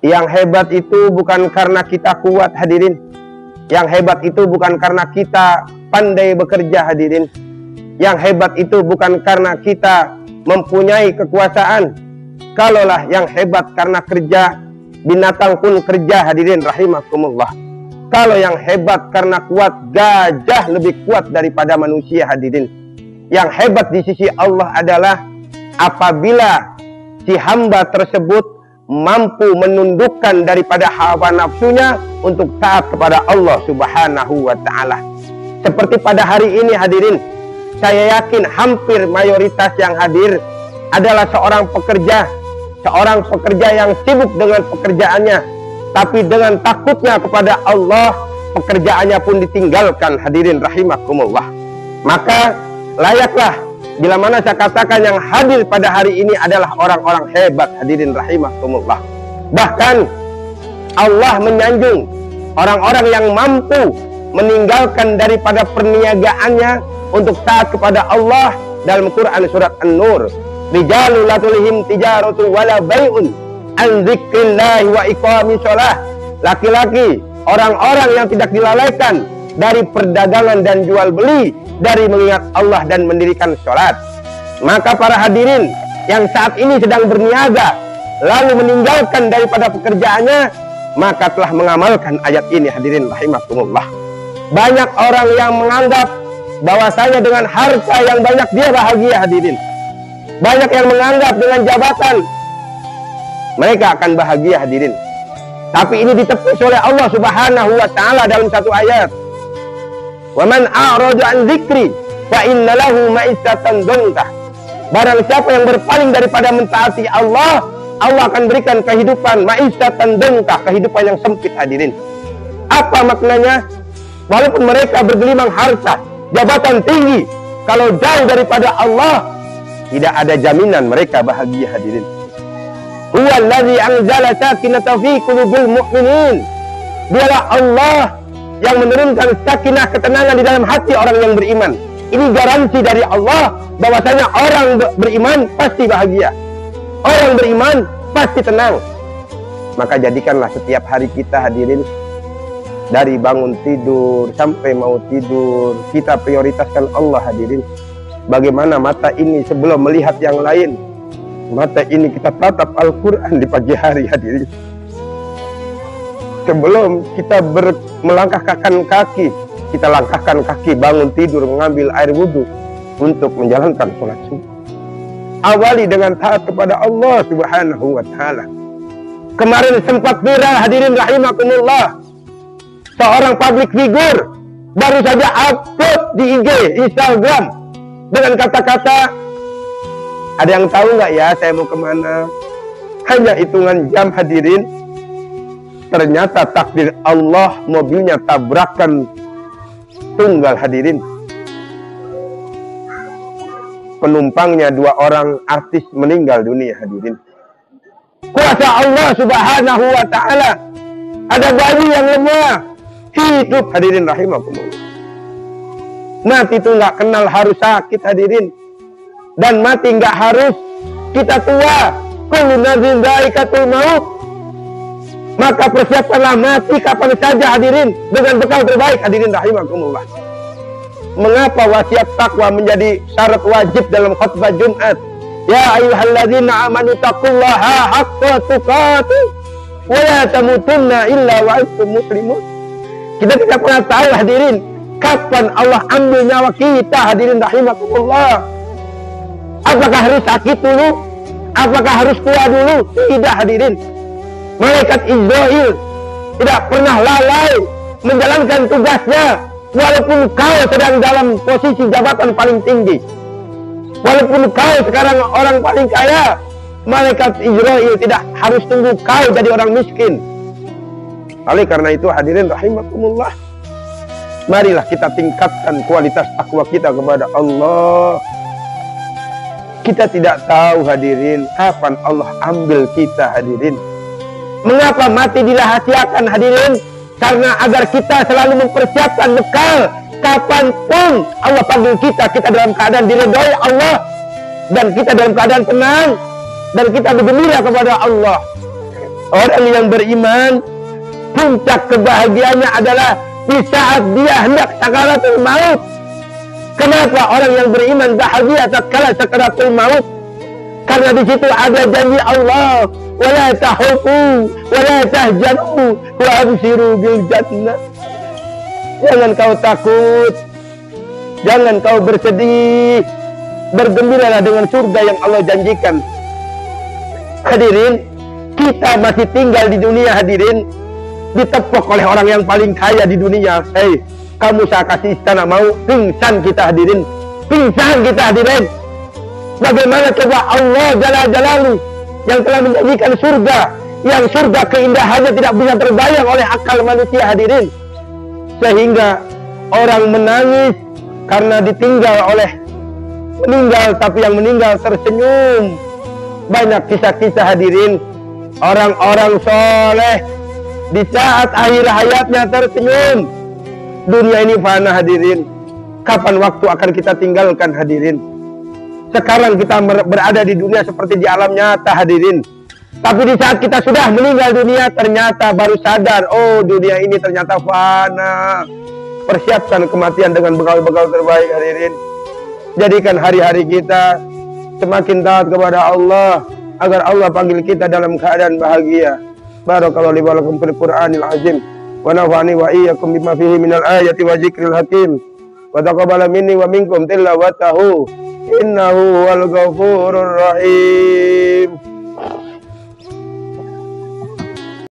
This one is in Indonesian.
Yang hebat itu bukan karena kita kuat hadirin. Yang hebat itu bukan karena kita pandai bekerja hadirin. Yang hebat itu bukan karena kita mempunyai kekuasaan. Kalaulah yang hebat karena kerja, binatang pun kerja hadirin rahimakumullah. Kalau yang hebat karena kuat, gajah lebih kuat daripada manusia hadirin. Yang hebat di sisi Allah adalah apabila si hamba tersebut mampu menundukkan daripada hawa nafsunya untuk taat kepada Allah Subhanahu wa Ta'ala. Seperti pada hari ini hadirin, saya yakin hampir mayoritas yang hadir adalah seorang pekerja yang sibuk dengan pekerjaannya, tapi dengan takutnya kepada Allah, pekerjaannya pun ditinggalkan hadirin rahimakumullah. Maka layaklah bila mana saya katakan yang hadir pada hari ini adalah orang-orang hebat hadirin rahimakumullah. Bahkan Allah menyanjung orang-orang yang mampu meninggalkan daripada perniagaannya untuk taat kepada Allah dalam Quran surat An-Nur. Rijalul la tulihim tijaratu wala bai'un an dzikrillahi wa iqamis shalah. Laki-laki, orang-orang yang tidak dilalaikan dari perdagangan dan jual beli, dari mengingat Allah dan mendirikan sholat. Maka para hadirin yang saat ini sedang berniaga lalu meninggalkan daripada pekerjaannya, maka telah mengamalkan ayat ini hadirin rahimakumullah. Banyak orang yang menganggap bahwasanya dengan harta yang banyak dia bahagia hadirin. Banyak yang menganggap dengan jabatan mereka akan bahagia hadirin. Tapi ini ditepis oleh Allah Subhanahu wa Ta'ala dalam satu ayat. Wa man a'rada an dzikri fa inna lahu ma'isatan dhanka. Barang siapa yang berpaling daripada mentaati Allah, Allah akan berikan kehidupan ma'isatan dhanka, kehidupan yang sempit hadirin. Apa maknanya? Walaupun mereka bergelimang harta, jabatan tinggi, kalau jauh daripada Allah, tidak ada jaminan mereka bahagia hadirin. Huwa allazi anzala sakinata fi qulubil mu'minin. Dialah Allah yang menurunkan sakinah, ketenangan di dalam hati orang yang beriman. Ini garansi dari Allah bahwasanya orang beriman pasti bahagia. Orang beriman pasti tenang. Maka jadikanlah setiap hari kita hadirin, dari bangun tidur sampai mau tidur, kita prioritaskan Allah hadirin. Bagaimana mata ini sebelum melihat yang lain, mata ini kita tatap Al-Quran di pagi hari hadirin. Sebelum kita melangkahkan kaki, kita langkahkan kaki bangun tidur, mengambil air wudhu untuk menjalankan sholat subuh. Awali dengan taat kepada Allah Subhanahu wa Ta'ala. Kemarin sempat viral hadirin rahimakumullah, seorang public figure baru saja upload di IG, Instagram, dengan kata-kata, ada yang tahu nggak ya saya mau kemana? Hanya hitungan jam hadirin, ternyata takdir Allah mobilnya tabrakan tunggal hadirin. Penumpangnya 2 orang artis meninggal dunia hadirin. Kuasa Allah Subhanahu wa Ta'ala. Ada bayi yang lemah hidup hadirin rahimakumullah. Mati itu nggak kenal harus sakit hadirin, dan mati nggak harus kita tua. Kullu nafsin dha'iqatul maut. Maka persiapkanlah mati kapan saja hadirin, dengan bekal terbaik hadirin rahimakumullah. Mengapa wasiat takwa menjadi syarat wajib dalam khutbah Jumat? Ya ayyuhalladzina amanu taqullaha haqqa tuqatih wa la tamutunna illa wa antum muslimun. Kita tidak pernah tahu hadirin kapan Allah ambil nyawa kita hadirin rahimakumullah. Apakah harus sakit dulu? Apakah harus tua dulu? Tidak hadirin. Malaikat Israel tidak pernah lalai menjalankan tugasnya, walaupun kau sedang dalam posisi jabatan paling tinggi, walaupun kau sekarang orang paling kaya, malaikat Israel tidak harus tunggu kau jadi orang miskin. Oleh karena itu hadirin rahimakumullah, marilah kita tingkatkan kualitas takwa kita kepada Allah. Kita tidak tahu hadirin kapan Allah ambil kita hadirin. Mengapa mati dirahasiakan hadirin? Karena agar kita selalu mempersiapkan bekal. Kapanpun Allah panggil kita, kita dalam keadaan diridhoi Allah, dan kita dalam keadaan tenang, dan kita bergembira kepada Allah. Orang yang beriman, puncak kebahagiaannya adalah di saat dia hendak sakaratul maut. Kenapa orang yang beriman bahagia tatkala sakaratul maut? Karena di situ ada janji Allah, wala tahufu wala tahjanu wa abshiru bil jannah. Jangan kau takut, jangan kau bersedih, bergembiralah dengan surga yang Allah janjikan. Hadirin, kita masih tinggal di dunia hadirin, ditepok oleh orang yang paling kaya di dunia. Hei, kamu saya kasih istana mau, pingsan kita hadirin, pingsan kita hadirin. Bagaimana coba Allah Jalla Jalaluhu yang telah menjanjikan surga, yang surga keindahannya tidak bisa terbayang oleh akal manusia hadirin, sehingga orang menangis karena ditinggal oleh meninggal, tapi yang meninggal tersenyum. Banyak kisah-kisah hadirin, orang-orang soleh di saat akhir hayatnya tersenyum. Dunia ini fana hadirin, kapan waktu akan kita tinggalkan hadirin? Sekarang kita berada di dunia seperti di alam nyata hadirin, tapi di saat kita sudah meninggal dunia ternyata baru sadar, oh dunia ini ternyata fana. Persiapkan kematian dengan bekal-bekal terbaik hadirin. Jadikan hari-hari kita semakin taat kepada Allah, agar Allah panggil kita dalam keadaan bahagia. Barakallahu li wa lakum fil Qur'anil azim, wa nafa'ani wa iyyakum bima fihi minal ayati wa dzikril hakim, wa taqabbala minni wa minkum tilawatahu innahu huwal ghafurur rahim.